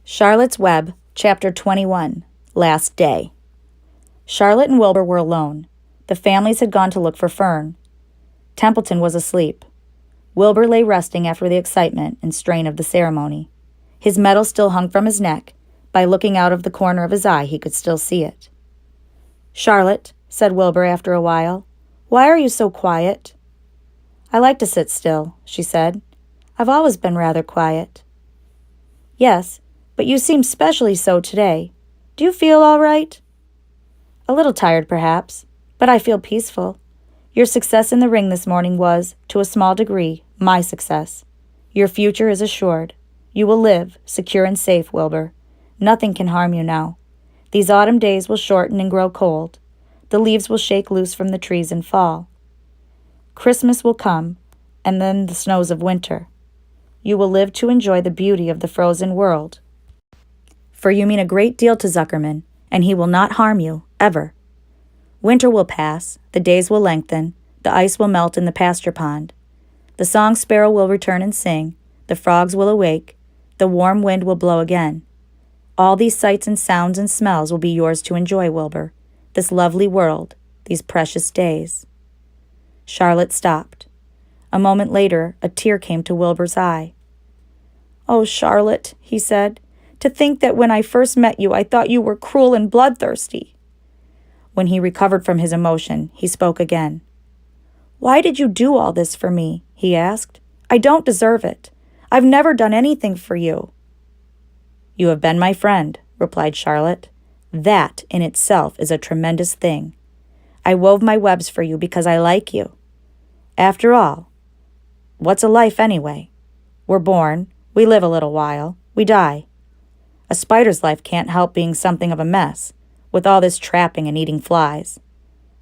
Charlotte's Web, Chapter 21, Last Day. Charlotte and Wilbur were alone. The families had gone to look for Fern. Templeton was asleep. Wilbur lay resting after the excitement and strain of the ceremony. His medal still hung from his neck. By looking out of the corner of his eye, he could still see it. "Charlotte," said Wilbur after a while, "why are you so quiet?" "I like to sit still," she said. "I've always been rather quiet." "Yes, but you seem specially so today. Do you feel all right?" "A little tired, perhaps, but I feel peaceful. Your success in the ring this morning was, to a small degree, my success. Your future is assured. You will live, secure and safe, Wilbur. Nothing can harm you now. These autumn days will shorten and grow cold. The leaves will shake loose from the trees and fall. Christmas will come, and then the snows of winter. You will live to enjoy the beauty of the frozen world. For you mean a great deal to Zuckerman, and he will not harm you, ever. Winter will pass, the days will lengthen, the ice will melt in the pasture pond. The song sparrow will return and sing, the frogs will awake, the warm wind will blow again. All these sights and sounds and smells will be yours to enjoy, Wilbur, this lovely world, these precious days." Charlotte stopped. A moment later, a tear came to Wilbur's eye. "Oh, Charlotte," he said, "to think that when I first met you, I thought you were cruel and bloodthirsty." When he recovered from his emotion, he spoke again. "Why did you do all this for me?" he asked. "I don't deserve it. I've never done anything for you." "You have been my friend," replied Charlotte. "That in itself is a tremendous thing. I wove my webs for you because I like you. After all, what's a life anyway? We're born, we live a little while, we die. A spider's life can't help being something of a mess, with all this trapping and eating flies.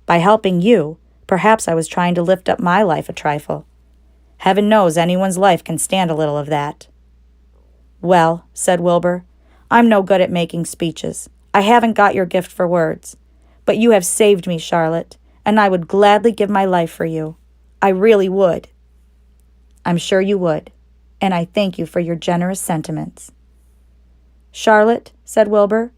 By helping you, perhaps I was trying to lift up my life a trifle. Heaven knows anyone's life can stand a little of that." "Well," said Wilbur, "I'm no good at making speeches. I haven't got your gift for words. But you have saved me, Charlotte, and I would gladly give my life for you. I really would." "I'm sure you would, and I thank you for your generous sentiments." "Charlotte," said Wilbur,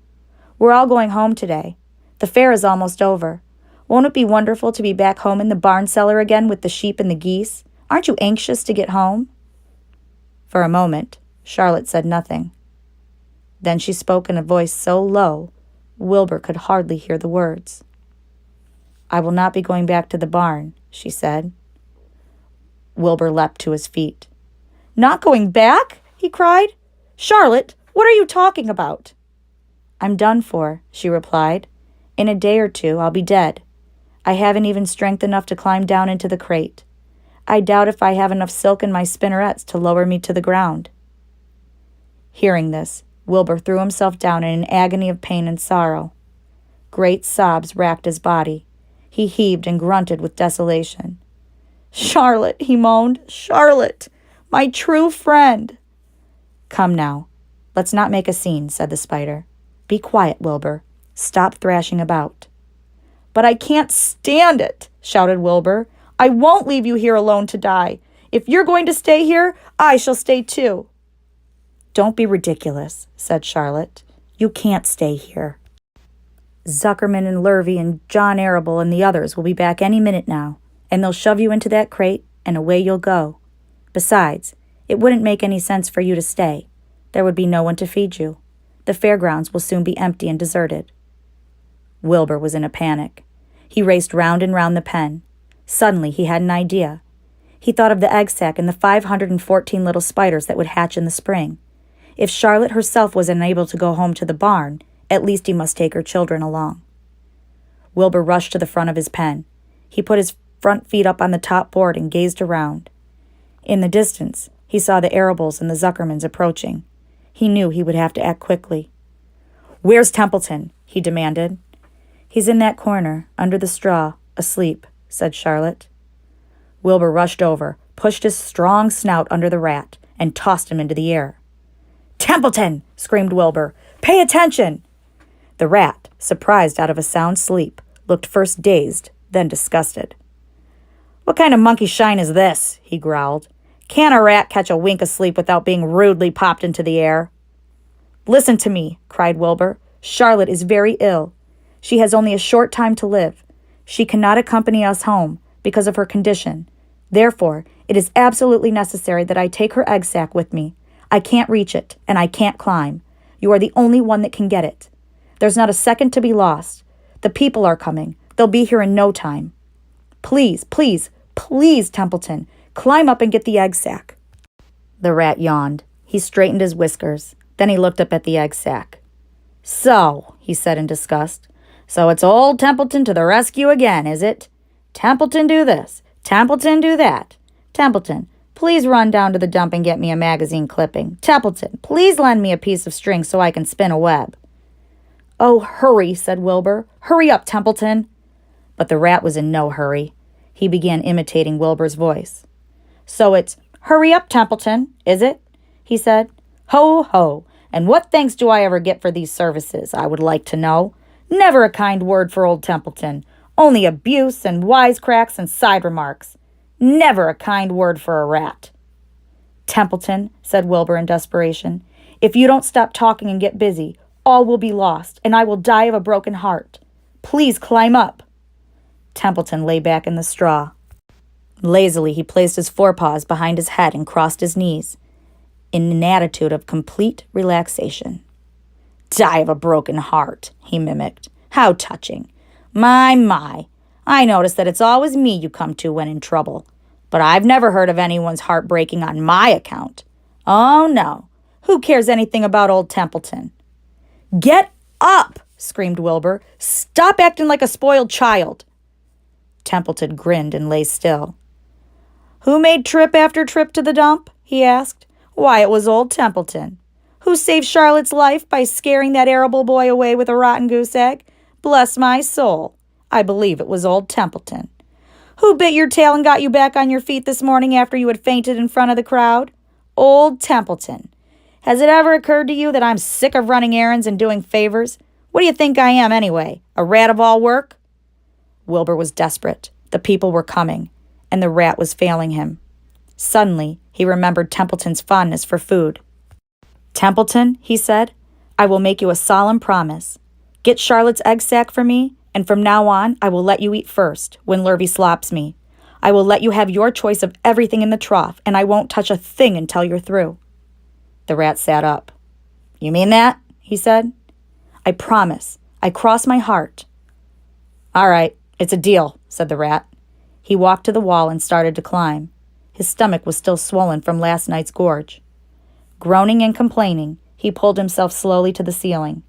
"we're all going home today. The fair is almost over. Won't it be wonderful to be back home in the barn cellar again with the sheep and the geese? Aren't you anxious to get home?" For a moment, Charlotte said nothing. Then she spoke in a voice so low, Wilbur could hardly hear the words. "I will not be going back to the barn," she said. Wilbur leapt to his feet. "Not going back?" he cried. "Charlotte, what are you talking about?" "I'm done for," she replied. "In a day or two, I'll be dead. I haven't even strength enough to climb down into the crate. I doubt if I have enough silk in my spinnerets to lower me to the ground." Hearing this, Wilbur threw himself down in an agony of pain and sorrow. Great sobs racked his body. He heaved and grunted with desolation. "Charlotte," he moaned, "Charlotte, my true friend." "Come now, let's not make a scene," said the spider. "Be quiet, Wilbur. Stop thrashing about." "But I can't stand it," shouted Wilbur. "I won't leave you here alone to die. If you're going to stay here, I shall stay too." "Don't be ridiculous," said Charlotte. "You can't stay here. Zuckerman and Lurvy and John Arable and the others will be back any minute now, and they'll shove you into that crate, and away you'll go. Besides, it wouldn't make any sense for you to stay. There would be no one to feed you. The fairgrounds will soon be empty and deserted." Wilbur was in a panic. He raced round and round the pen. Suddenly he had an idea. He thought of the egg sack and the 514 little spiders that would hatch in the spring. If Charlotte herself was unable to go home to the barn, at least he must take her children along. Wilbur rushed to the front of his pen. He put his front feet up on the top board and gazed around. In the distance, he saw the Arables and the Zuckermans approaching. He knew he would have to act quickly. "Where's Templeton?" he demanded. "He's in that corner, under the straw, asleep," said Charlotte. Wilbur rushed over, pushed his strong snout under the rat, and tossed him into the air. "Templeton!" screamed Wilbur. "Pay attention!" The rat, surprised out of a sound sleep, looked first dazed, then disgusted. "What kind of monkey shine is this?" he growled. "Can't a rat catch a wink of sleep without being rudely popped into the air?" "Listen to me," cried Wilbur. "Charlotte is very ill. She has only a short time to live. She cannot accompany us home because of her condition. Therefore, it is absolutely necessary that I take her egg sac with me. I can't reach it, and I can't climb. You are the only one that can get it. There's not a second to be lost. The people are coming. They'll be here in no time. Please, please, please, Templeton, climb up and get the egg sac." The rat yawned. He straightened his whiskers. Then he looked up at the egg sac. "So," he said in disgust, "so it's old Templeton to the rescue again, is it? Templeton do this. Templeton do that. Templeton, please run down to the dump and get me a magazine clipping. Templeton, please lend me a piece of string so I can spin a web." "Oh, hurry," said Wilbur. "Hurry up, Templeton." But the rat was in no hurry. He began imitating Wilbur's voice. "So it's, 'Hurry up, Templeton,' is it?" he said. "Ho, ho, and what thanks do I ever get for these services, I would like to know? Never a kind word for old Templeton. Only abuse and wisecracks and side remarks. Never a kind word for a rat." "Templeton," said Wilbur in desperation, "if you don't stop talking and get busy, all will be lost, and I will die of a broken heart. Please climb up." Templeton lay back in the straw. Lazily, he placed his forepaws behind his head and crossed his knees, in an attitude of complete relaxation. "Die of a broken heart," he mimicked. "How touching. My, I notice that it's always me you come to when in trouble. But I've never heard of anyone's heart breaking on my account. Oh, no. Who cares anything about old Templeton?" "Get up!" screamed Wilbur. "Stop acting like a spoiled child." Templeton grinned and lay still. "Who made trip after trip to the dump?" he asked. "Why, it was old Templeton. Who saved Charlotte's life by scaring that arable boy away with a rotten goose egg? Bless my soul, I believe it was old Templeton. Who bit your tail and got you back on your feet this morning after you had fainted in front of the crowd? Old Templeton. Has it ever occurred to you that I'm sick of running errands and doing favors? What do you think I am, anyway? A rat of all work?" Wilbur was desperate. The people were coming, and the rat was failing him. Suddenly, he remembered Templeton's fondness for food. "Templeton," he said, "I will make you a solemn promise. Get Charlotte's egg sac for me, and from now on I will let you eat first, when Lurvy slops me. I will let you have your choice of everything in the trough, and I won't touch a thing until you're through." The rat sat up. "You mean that?" he said. "I promise. I cross my heart." "All right, it's a deal," said the rat. He walked to the wall and started to climb. His stomach was still swollen from last night's gorge. Groaning and complaining, he pulled himself slowly to the ceiling.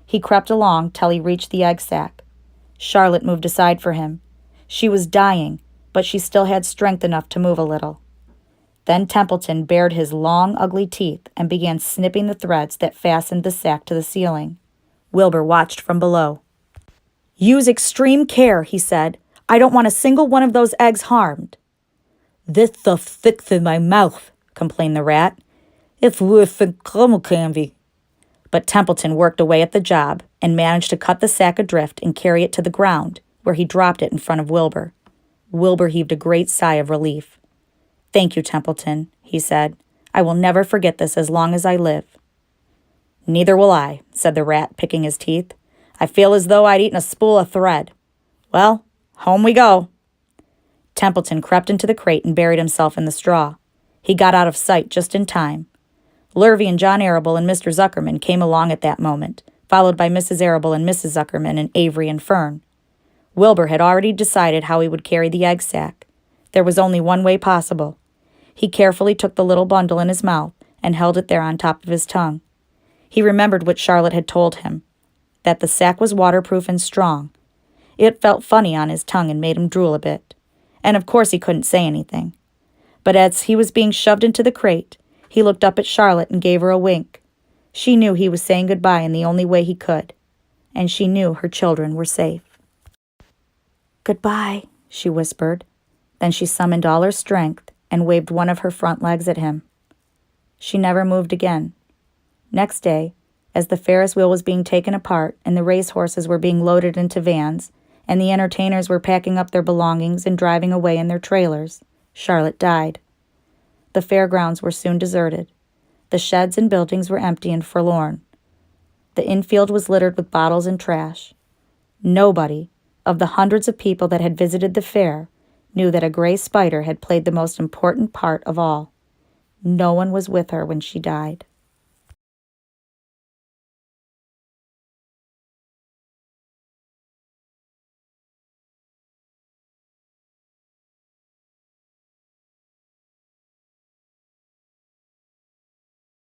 He crept along till he reached the egg sac. Charlotte moved aside for him. She was dying, but she still had strength enough to move a little. Then Templeton bared his long, ugly teeth and began snipping the threads that fastened the sack to the ceiling. Wilbur watched from below. "Use extreme care," he said. "I don't want a single one of those eggs harmed." "This stuff sticks in my mouth," complained the rat. "It's worse than caramel candy." But Templeton worked away at the job and managed to cut the sack adrift and carry it to the ground, where he dropped it in front of Wilbur. Wilbur heaved a great sigh of relief. "Thank you, Templeton," he said. "I will never forget this as long as I live." "Neither will I," said the rat, picking his teeth. "I feel as though I'd eaten a spool of thread. Well, home we go." Templeton crept into the crate and buried himself in the straw. He got out of sight just in time. Lurvy and John Arable and Mr. Zuckerman came along at that moment, followed by Mrs. Arable and Mrs. Zuckerman and Avery and Fern. Wilbur had already decided how he would carry the egg sac. There was only one way possible. He carefully took the little bundle in his mouth and held it there on top of his tongue. He remembered what Charlotte had told him, that the sack was waterproof and strong. It felt funny on his tongue and made him drool a bit. And of course he couldn't say anything. But as he was being shoved into the crate, he looked up at Charlotte and gave her a wink. She knew he was saying goodbye in the only way he could, and she knew her children were safe. "Goodbye," she whispered. Then she summoned all her strength and waved one of her front legs at him. She never moved again. Next day, as the Ferris wheel was being taken apart and the race horses were being loaded into vans, and the entertainers were packing up their belongings and driving away in their trailers, Charlotte died. The fairgrounds were soon deserted. The sheds and buildings were empty and forlorn. The infield was littered with bottles and trash. Nobody, of the hundreds of people that had visited the fair, knew that a gray spider had played the most important part of all. No one was with her when she died.